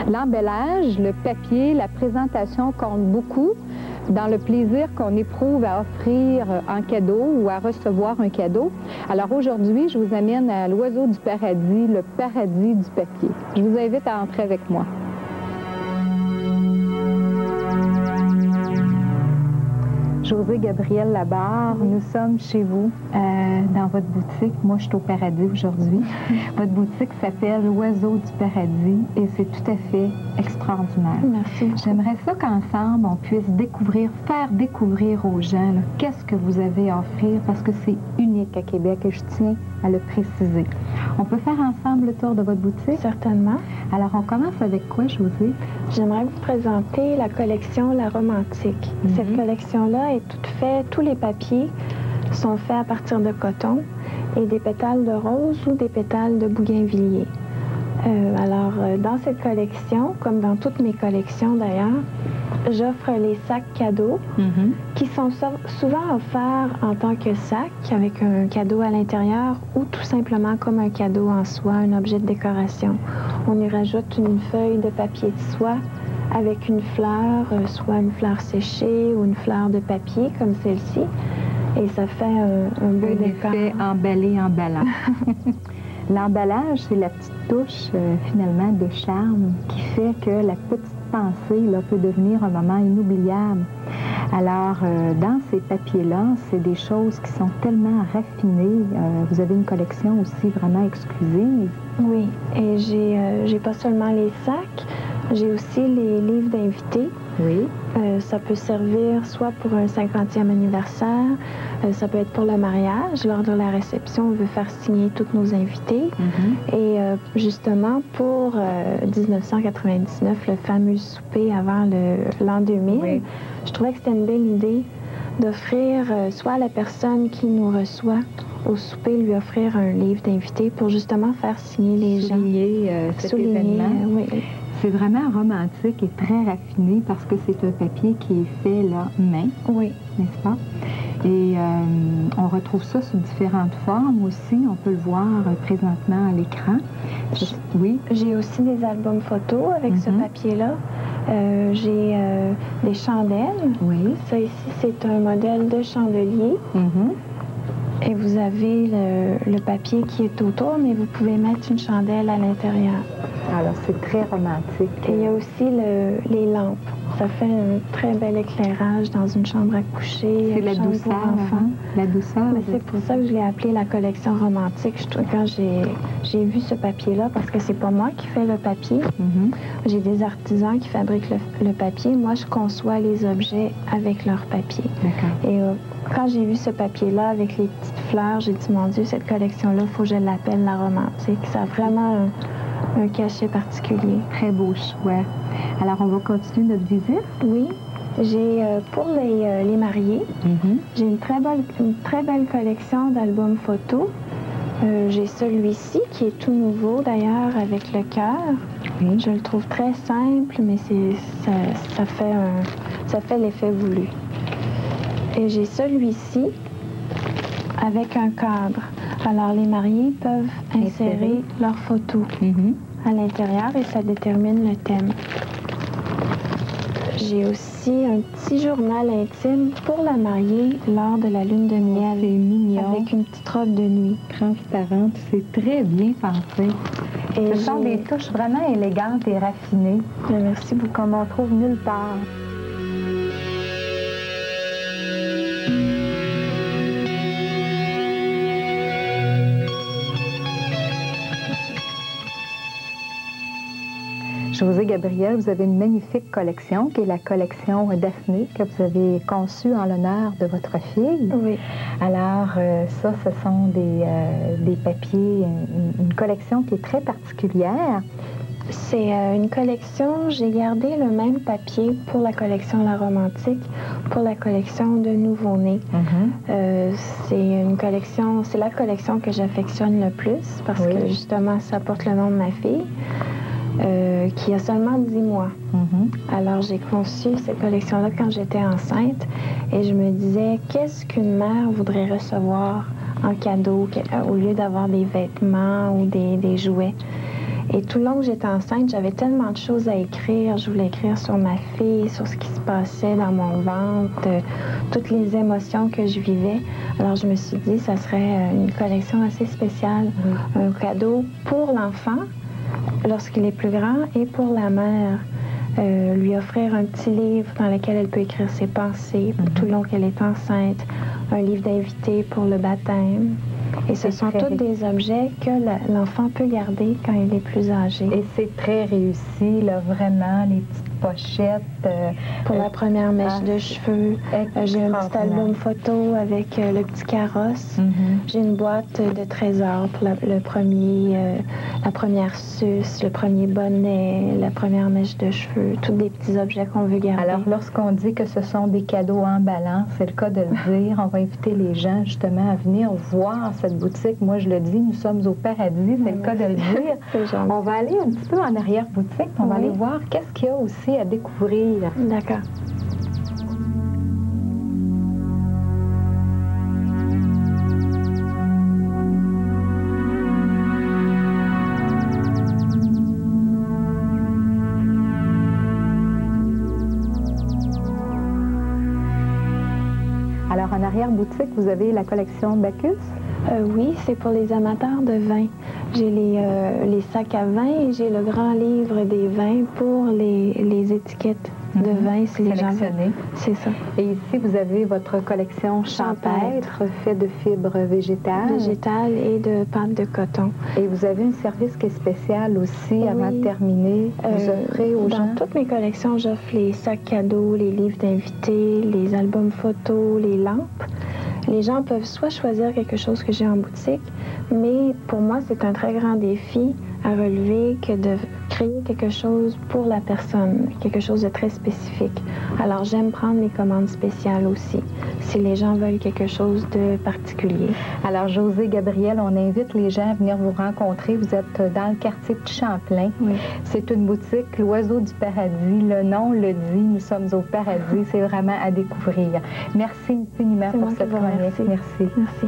L'emballage, le papier, la présentation comptent beaucoup dans le plaisir qu'on éprouve à offrir en cadeau ou à recevoir un cadeau. Alors aujourd'hui, je vous amène à l'Oiseau du Paradis, le paradis du papier. Je vous invite à entrer avec moi. Josée Gabrielle Labarre, nous sommes chez vous, dans votre boutique. Moi, je suis au paradis aujourd'hui. Votre boutique s'appelle l'Oiseau du Paradis et c'est tout à fait extraordinaire. Merci. J'aimerais ça qu'ensemble, on puisse découvrir, faire découvrir aux gens qu'est-ce que vous avez à offrir parce que c'est unique à Québec et je tiens à le préciser. On peut faire ensemble le tour de votre boutique? Certainement. Alors, on commence avec quoi, Josée? J'aimerais vous présenter la collection La Romantique. Cette collection-là est toute faite, tous les papiers sont faits à partir de coton et des pétales de rose ou des pétales de bougainvillier. Dans cette collection, comme dans toutes mes collections d'ailleurs, j'offre les sacs cadeaux qui sont souvent offerts en tant que sac avec un cadeau à l'intérieur ou tout simplement comme un cadeau en soi, un objet de décoration. On y rajoute une feuille de papier de soie avec une fleur, soit une fleur séchée ou une fleur de papier comme celle-ci. Et ça fait un beau décor. Effet emballé, emballant. L'emballage, c'est la petite touche finalement de charme qui fait que la petite pensée là, peut devenir un moment inoubliable. Alors, dans ces papiers-là, c'est des choses qui sont tellement raffinées. Vous avez une collection aussi vraiment exclusive. Oui, et j'ai pas seulement les sacs, j'ai aussi les livres d'invités. Oui. Ça peut servir soit pour un 50e anniversaire, ça peut être pour le mariage. Lors de la réception, on veut faire signer tous nos invités. Et justement, pour 1999, le fameux souper avant l'an 2000, je trouvais que c'était une belle idée d'offrir soit à la personne qui nous reçoit au souper, lui offrir un livre d'invité pour justement faire signer les gens. Cet événement. Oui. C'est vraiment romantique et très raffiné parce que c'est un papier qui est fait là, main, n'est-ce pas? Et on retrouve ça sous différentes formes aussi. On peut le voir présentement à l'écran. Oui. J'ai aussi des albums photos avec ce papier-là. J'ai des chandelles. Oui. Ça ici, c'est un modèle de chandelier. Et vous avez le papier qui est autour, mais vous pouvez mettre une chandelle à l'intérieur. Alors, c'est très romantique. Et il y a aussi les lampes. Ça fait un très bel éclairage dans une chambre à coucher. C'est la douceur, la douceur. C'est pour ça que je l'ai appelé la collection romantique. Quand j'ai vu ce papier-là, parce que c'est pas moi qui fais le papier. J'ai des artisans qui fabriquent le papier. Moi, je conçois les objets avec leur papier. Et quand j'ai vu ce papier-là avec les petites fleurs, j'ai dit, mon Dieu, cette collection-là, il faut que je l'appelle la romantique. Ça a vraiment un cachet particulier. Très beau choix. Alors, on va continuer notre visite? Oui. J'ai, pour les mariés, j'ai une très belle collection d'albums photos. J'ai celui-ci qui est tout nouveau, d'ailleurs, avec le cœur. Je le trouve très simple, mais ça fait l'effet voulu. Et j'ai celui-ci avec un cadre. Alors, les mariés peuvent insérer leurs photos à l'intérieur et ça détermine le thème. J'ai aussi un petit journal intime pour la mariée lors de la lune de miel. C'est mignon. Avec une petite robe de nuit. Transparente. C'est très bien pensé. Et ce sont des touches vraiment élégantes et raffinées. Merci beaucoup. Comme on trouve nulle part. Josée Gabrielle, vous avez une magnifique collection qui est la collection Daphné que vous avez conçue en l'honneur de votre fille. Oui. Alors, ça, ce sont des papiers, une collection qui est très particulière. C'est une collection, j'ai gardé le même papier pour la collection La Romantique, pour la collection de nouveau-nés. C'est la collection que j'affectionne le plus parce que justement, ça porte le nom de ma fille. Qui a seulement 10 mois. Alors, j'ai conçu cette collection-là quand j'étais enceinte et je me disais, qu'est-ce qu'une mère voudrait recevoir en cadeau au lieu d'avoir des vêtements ou des jouets? Et tout le long que j'étais enceinte, j'avais tellement de choses à écrire. Je voulais écrire sur ma fille, sur ce qui se passait dans mon ventre, toutes les émotions que je vivais. Alors, je me suis dit, ça serait une collection assez spéciale, un cadeau pour l'enfant lorsqu'il est plus grand et pour la mère. Lui offrir un petit livre dans lequel elle peut écrire ses pensées tout le long qu'elle est enceinte, un livre d'invité pour le baptême. Et ce sont tous des objets que l'enfant peut garder quand il est plus âgé. Et c'est très réussi, là, vraiment, les petites pochettes. Pour la première mèche de cheveux, j'ai un petit album photo avec le petit carrosse. J'ai une boîte de trésors pour la première suce, le premier bonnet, la première mèche de cheveux, tous des petits objets qu'on veut garder. Alors, lorsqu'on dit que ce sont des cadeaux emballants, c'est le cas de le dire. On va inviter les gens, justement, à venir voir cette boutique. Moi, je le dis, nous sommes au paradis, c'est le cas de le dire. On va aller un petit peu en arrière-boutique, on va aller voir qu'est-ce qu'il y a aussi à découvrir. D'accord. Alors, en arrière-boutique, vous avez la collection Bacchus? Oui, c'est pour les amateurs de vin. J'ai les sacs à vin et j'ai le grand livre des vins pour les étiquettes de vin. Si les gens veulent. C'est ça. Et ici, vous avez votre collection champêtre faite de fibres végétales. Végétales et de pâte de coton. Et vous avez un service qui est spécial aussi, avant de terminer. Vous offrez aux gens? Dans toutes mes collections, j'offre les sacs cadeaux, les livres d'invités, les albums photos, les lampes. Les gens peuvent soit choisir quelque chose que j'ai en boutique, mais pour moi, c'est un très grand défi à relever que de créer quelque chose pour la personne, quelque chose de très spécifique. Alors, j'aime prendre les commandes spéciales aussi, si les gens veulent quelque chose de particulier. Alors, Josée Gabriel, on invite les gens à venir vous rencontrer. Vous êtes dans le quartier de Champlain. Oui. C'est une boutique, l'Oiseau du Paradis. Le nom le dit, nous sommes au paradis. C'est vraiment à découvrir. Merci infiniment pour cette chronique. Merci. Merci.